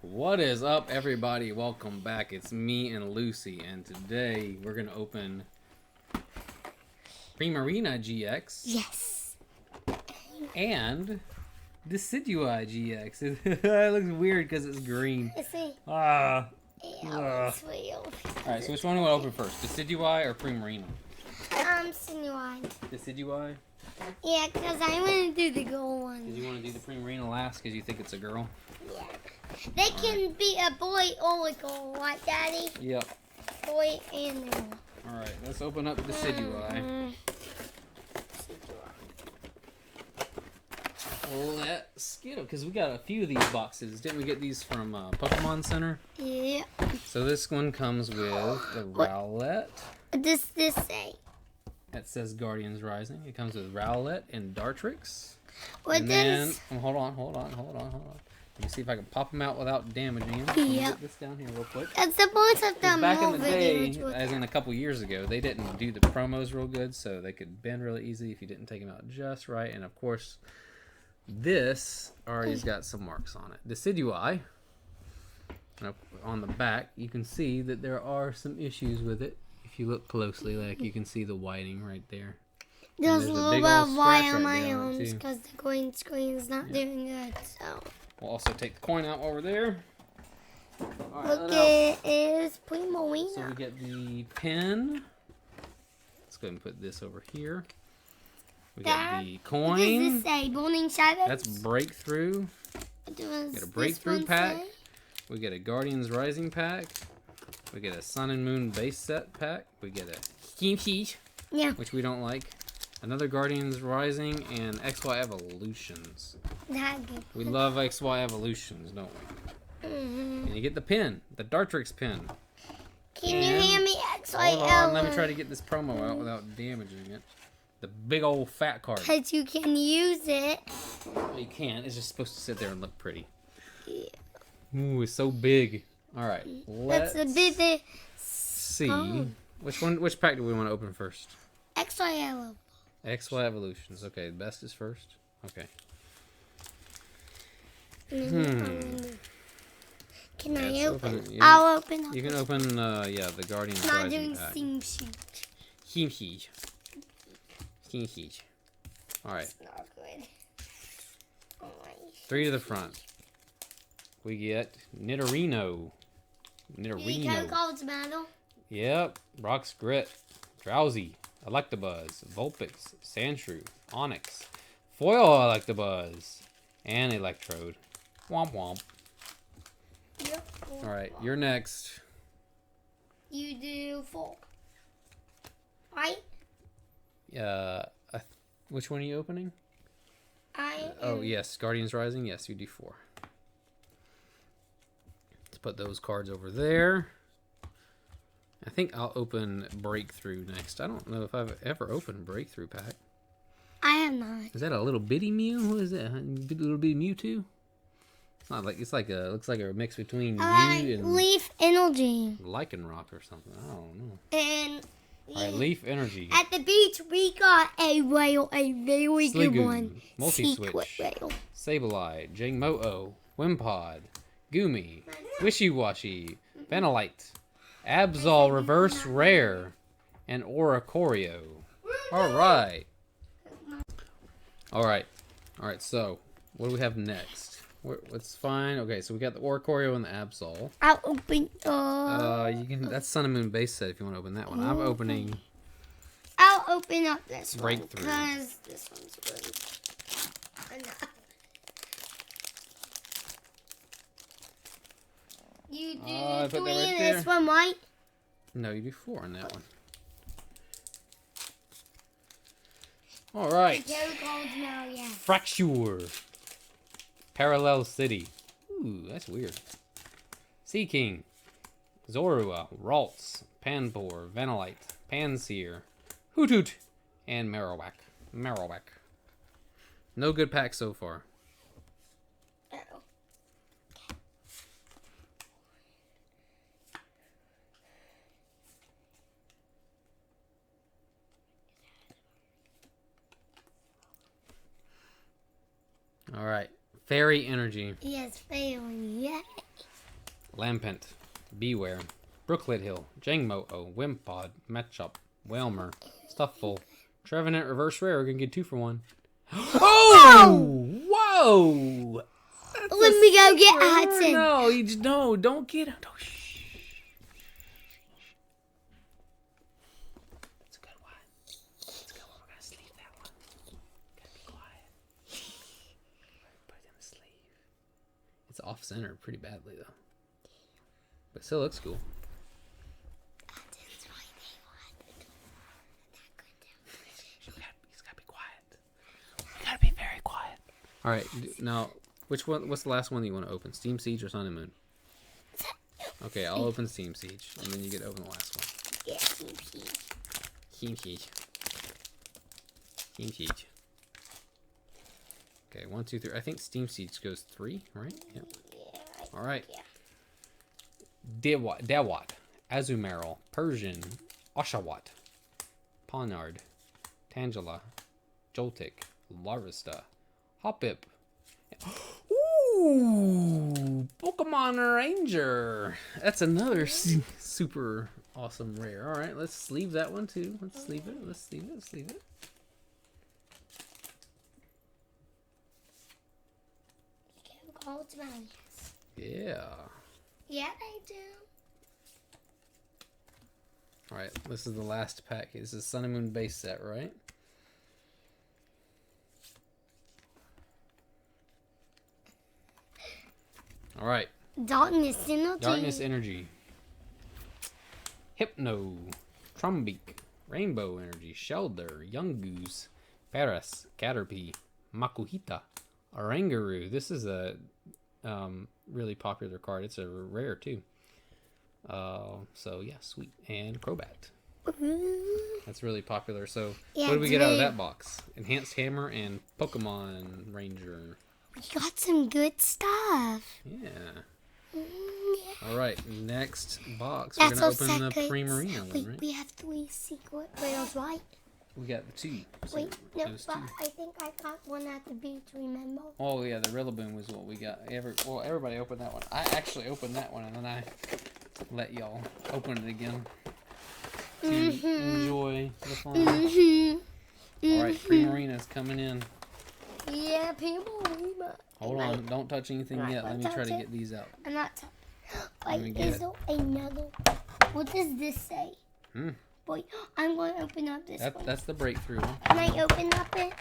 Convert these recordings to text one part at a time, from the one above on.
What is up, everybody? Welcome back. It's me and Lucy, and today we're gonna open Primarina GX. Yes. And Decidueye GX. It looks weird because it's green. Let's see. Ah. Yeah, it's real. All right. So which one do we want to open first, Decidueye or Primarina? Decidueye. Decidueye. Yeah, because I want to do the gold one. Did you want to do the Primarina last because you think it's a girl? Yeah. They can be a boy or a girl, right, Daddy? Yep. Boy and girl. All right. Let's open up Decidueye. Let's get them because we got a few of these boxes. Didn't we get these from Pokemon Center? Yeah. So this one comes with the Rowlet. What does this say? That says Guardians Rising. It comes with Rowlet and Dartrix. What And does... then, hold on. Let me see if I can pop them out without damaging them. Yep. Let me get this down here real quick. That's the point of the Back in the video. day, as in a couple years ago, they didn't do the promos real good, so they could bend really easy if you didn't take them out just right. And of course, this already's got some marks on it. Decidueye. On the back, you can see that there are some issues with it. If you look closely, like you can see the whiting right there. There's a a little big bit old of white scratch on right my there on it, arms too. because the green screen is not doing good, so... We'll also take the coin out over there. All right, Look, it is Primarina. so we get the pen. Let's go ahead and put this over here. We got the coin. What does this say? Burning Shadows? That's breakthrough. What does Get a this breakthrough one pack. say? We get a Guardians Rising pack. We get a Sun and Moon base set pack. We get a Kimchi, Yeah. which we don't like. Another Guardians Rising and XY Evolutions. That good. We love XY Evolutions, don't we? Mm-hmm. And you get the pin, the Dartrix pin. Can And- you hand me XYL? Hold on, let me try to get this promo out without damaging it. The big old fat card. Because you can use it. Well, you can't. It's just supposed to sit there and look pretty. Yeah. Ooh, it's so big. All right, That's let's a bit see. Oh. Which pack do we want to open first? XYL. XY Evolutions. Okay, the best is first. Okay. Can Yeah, I it's open? open. I'll open up. You can open, yeah, the Guardians Not Rising doing pack. steam sheet. Kimchi. All right, It's not good. Oh my. 3 to the front. We get Nidorino. You can call it battle. Yep. Brock's Grit. Drowsy. Electabuzz. Vulpix. Sandshrew. Onyx. Foil Electabuzz. And Electrode. Womp womp. Yep. Alright, you're next. You do 4. Right? Which one are you opening? I Yes. Guardians Rising. Yes, you do 4. Let's put those cards over there. I think I'll open Breakthrough next. I don't know if I've ever opened Breakthrough pack. I have not. Is that a little bitty Mew? What is that? A little bitty Mewtwo? It's not like looks like a mix between Mew and Leaf Energy. Lycanroc or something. I don't know. And Alright, Leaf Energy. at the beach, we got a whale, a very good Sliggoo, one. Multi-Switch. Secret whale. Sableye, Jangmo-O, Wimpod, Goomy, Wishy-Washy, Vanillite, Absol Reverse Rare, and Oricorio. Alright. Alright, so what do we have next? What's fine? Okay, so we got the Oricorio and the Absol. I'll open. You can. That's Sun and Moon base set if you want to open that one. I'm opening. I'll open up this Breakthrough. one because this one's good. Enough. You do I put that 3 right in there. this one, right? No, you do 4 on that one. All right. Joe called now, yeah. Fracture. Parallel City. Ooh, that's weird. Sea King. Zorua. Ralts. Panpour. Vanillite. Panseer. Hoothoot. And Marowak. No good pack so far. Uh-oh. All right. Fairy Energy. He is failing, yay. Lampent, Beware, Brooklet Hill, Jangmo-O, Wimpod, Matchup, Whalmer, Stufful, Trevenant Reverse Rare. We're gonna get 2 for 1. Oh! Whoa! Let me go get Hudson. No, don't get him. Don't, shh. It's a good one. It's a good one. We're gonna sleeve that one. Gotta be quiet. Put it in the sleeve. It's off center pretty badly though, but still looks cool. He's gotta be quiet. You gotta be very quiet. All right, now. Which one? What's the last one that you want to open? Steam Siege or Sun and Moon? Okay, I'll open Steam Siege, and then you get to open the last one. Yeah, Steam Siege. Steam Siege. Steam Siege. Okay, 1, 2, 3. I think Steam Siege goes 3, right? Yep. Yeah. All right. Yeah. Dewat, Azumaril, Persian, Oshawott, Ponard, Tangela, Joltik, Larvesta, Hoppip. Ooh, Pokemon Ranger. That's another super awesome rare. All right, let's sleeve that one too. Let's sleeve it. Let's sleeve it. Let's sleeve it. Gold smileys. Yeah. Yeah, they do. All right, this is the last pack. This is Sun and Moon base set, right? All right. Darkness Energy. Darkness Energy. Hypno. Trumbeak. Rainbow Energy. Shelder. Young Goose. Paras. Caterpie. Makuhita. Oranguru. This is a really popular card. It's a rare too. So yeah, sweet. And Crobat. That's really popular. So Yeah, what do we get out of that box? Enhanced Hammer and Pokemon Ranger. We got some good stuff. Yeah. Yeah. All right, next box. That's We're gonna all open the secrets. Primarina one, Wait, right? we have 3 secret rails, right? We got 2. Wait, no, Those but 2. I think I got one at the beach, remember? Oh yeah, the Rillaboom was what we got. Everybody opened that one. I actually opened that one, and then I let y'all open it again to enjoy the fun. All right, Primarina's coming in. Yeah, people. Hold on, don't touch anything I'm yet. not Let me try to touching. get these out. I'm not. Let me Wait, get is there another? What does this say? Wait, I'm going to open up this one. That's the breakthrough one. Can I open up it?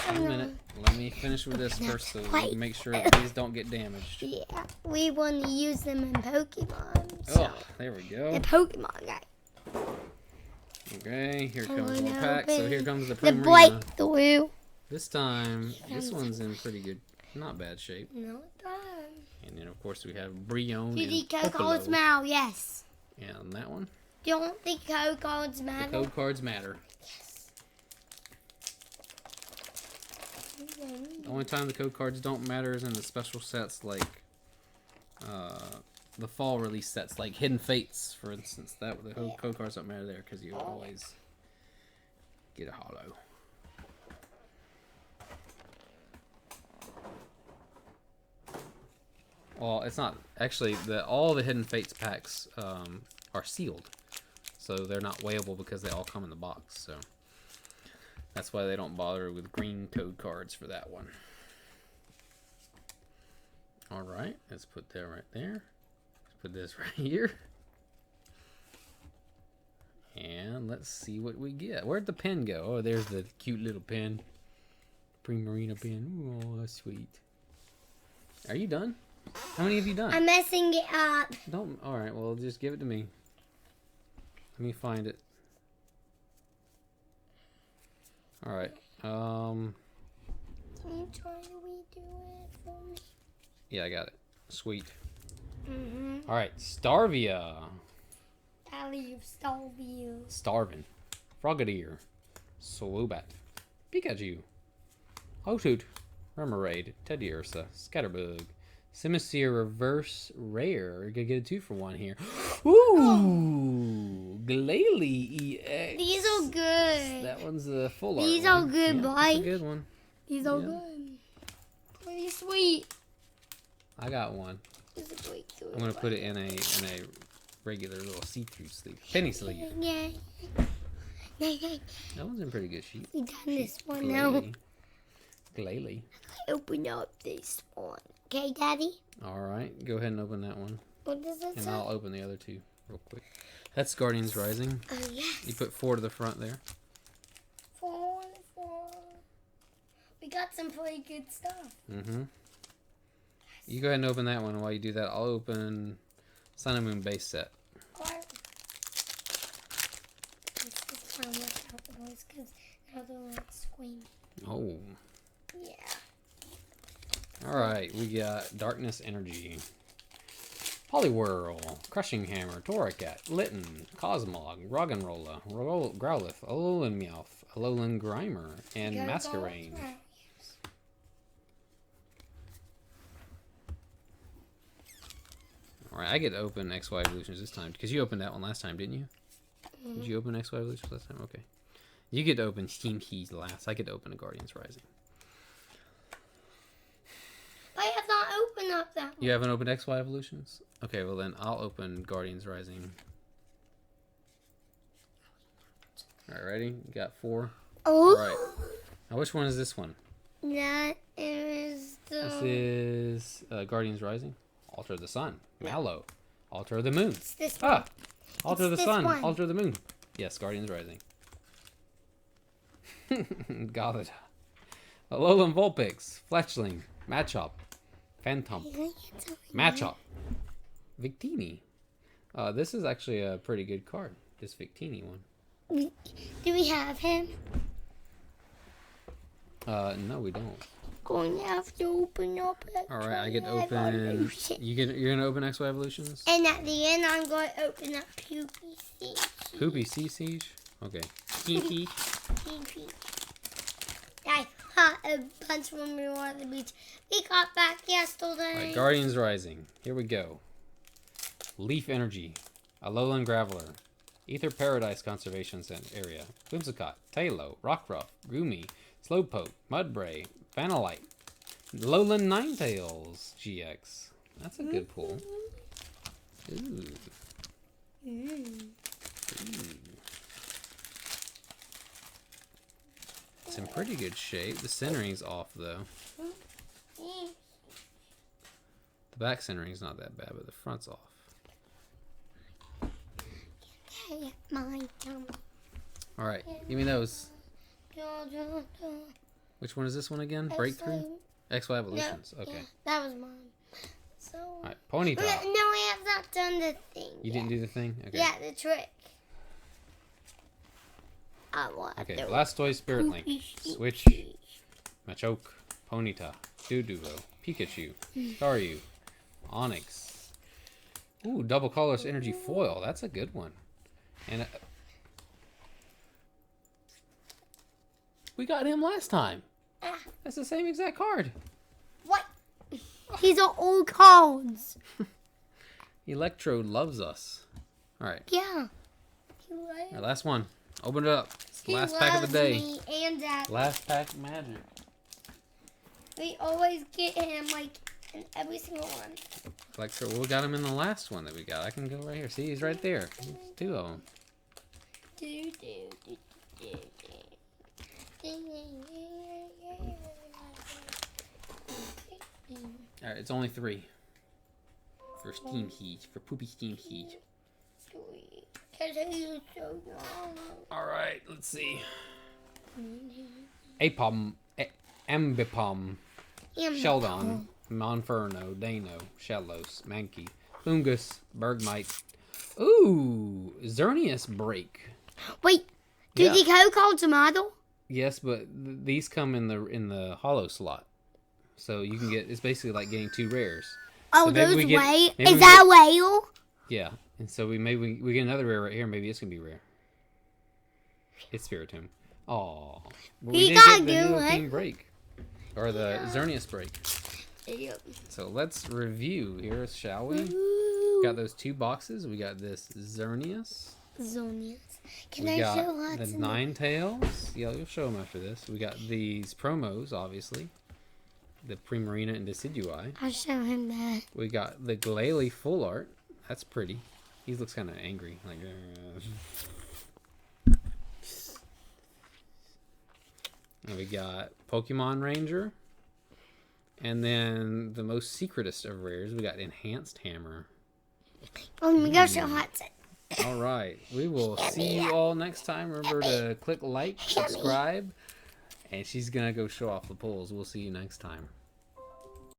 Wait a minute. Let me finish with this first so we can make sure these don't get damaged. Yeah, we want to use them in Pokemon. So. Oh, there we go. The Pokemon guy. Okay, here I'm comes more gonna packs. So open here comes the The Primarina. breakthrough. This time, this one's in pretty good, not bad shape. No, it doesn't. And then, of course, we have Brion Beauty and code cards Popolo. matter, yes. And that one. Don't think code cards The matter? code cards matter. The only time the code cards don't matter is in the special sets like the fall release sets, like Hidden Fates, for instance. That the code cards don't matter there because you always get a holo. Well, it's not actually all the Hidden Fates packs are sealed, so they're not weighable because they all come in the box. So that's why they don't bother with green code cards for that one. All right, let's put that right there. Let's put this right here, and let's see what we get. Where'd the pen go? Oh, there's the cute little pen, Primarina pen. Oh, that's sweet. Are you done? How many have you done? I'm messing it up. Don't. All right. Well, just give it to me. Let me find it. All right. Can you try to redo it for me? Yeah, I got it. Sweet. Mm-hmm. All right. Starvia. Alley of Starview. Starvin. Frogadier. Swoobat. Pikachu. Hoothoot. Remoraid. Teddiursa. Scatterbug. Simisear Reverse Rare. You're gonna get a 2 for 1 here. Ooh! Glalie EX. These are good. That one's a full art. These are one. good, Yeah, boy. that's a good one. These are Yeah. good. Pretty sweet. I got one. Is it I'm gonna put it in a regular little see-through sleeve, penny sleeve. Yeah. That one's in pretty good shape. We done this one now. Glalie. Open up this one. Okay, Daddy? All right, go ahead and open that one. What does it And say? I'll open the other two real quick. That's Guardians Rising. Oh, yes. You put 4 to the front there. 4. We got some pretty good stuff. Mm-hmm. You go ahead and open that one. While you do that, I'll open Sun and Moon base set. Let's just try and work out the voice because now they're like screaming. Oh. Yeah. All right, we got Darkness Energy, Poliwhirl, Crushing Hammer, Toracat, Litten, Cosmog, Roggenrola, Growlithe, Alolan Meowth, Alolan Grimer, and Masquerain. All right, I get to open XY Evolutions this time because you opened that one last time, didn't you? Did you open XY Evolutions last time? Okay. You get to open Steam Keys last. I get to open a Guardians Rising. I have not opened up that one. You haven't opened XY Evolutions? Okay, well then I'll open Guardians Rising. Alright, ready? You got 4. Oh. Alright. Now which one is this one? That is the... This is Guardians Rising. Altar of the Sun. Mallow. Altar of the Moon. It's this one. Altar of the this Sun. one. Altar of the Moon. Yes, Guardians Rising. Gothita. Alolan Vulpix. Fletchling. Machop. Phantom. Machop. Victini. This is actually a pretty good card. This Victini one. Do we have him? No, we don't. Going to have to open up. All right, I get to open. You're gonna open XY Evolutions. And at the end, I'm going to open up Poopy Siege. Poopy Sea Siege. Okay. Kinky. I caught a bunch when we were on the beach. We got back yesterday. All right, Guardians Rising. Here we go. Leaf Energy. Alolan Graveler. Ether Paradise Conservation Area. Whimsicott. Tailo. Rockruff. Goomy. Slowpoke. Mudbray. Vanillite. Alolan Ninetales GX. That's a good pull. Ooh. It's in pretty good shape. The centering's off though. The back centering's not that bad, but the front's off. Alright, give me those. Which one is this one again? Breakthrough? XY Evolutions. No, okay. Yeah, that was mine. So. Alright, Ponyta. No, we have not done the thing. You didn't do the thing? Okay. Yeah, the trick. Okay, Blastoise, Spirit Link, Switch, Machoke, Ponyta, Doduo, Pikachu, Staryu, Onix. Ooh, double colorless energy foil. That's a good one. And we got him last time. That's the same exact card. What? These are all cards. Electrode loves us. All right. Yeah. All right, last one. Open it up. It's the last pack of the day. Me and Dad. Last pack magic. We always get him like in every single one. Electro. Well, we got him in the last one that we got. I can go right here. See, he's right there. There's 2 of them. All right, it's only 3 for Steam Heat, for Poopy Steam Heat. All right, let's see. Apom, Ambipom, Sheldon, Monferno, Dano, Shellos, Mankey, Fungus, Bergmite. Ooh, Xerneas Break. Wait, did the code call tomato? Yes, but these come in the hollow slot, so you can get. It's basically like getting 2 rares. Oh, so those whale? Is that a whale? Yeah, and so we get another rare right here. Maybe it's gonna be rare. It's Spiritomb. Aw, we didn't get the King Break or the Xerneas Break. Yep. So let's review here, shall we? Got those 2 boxes. We got this Xerneas. Can I show lots the of Ninetales. Yeah, you'll show them after this. We got these promos, obviously. the Primarina and Decidueye. I'll show him that. We got the Glalie full art. That's pretty. He looks kind of angry. Like, and we got Pokemon Ranger. And then the most secretest of rares, we got Enhanced Hammer. Oh my gosh, so hot. All right. We will see you all next time. Remember to click like, subscribe. And she's going to go show off the pulls. We'll see you next time.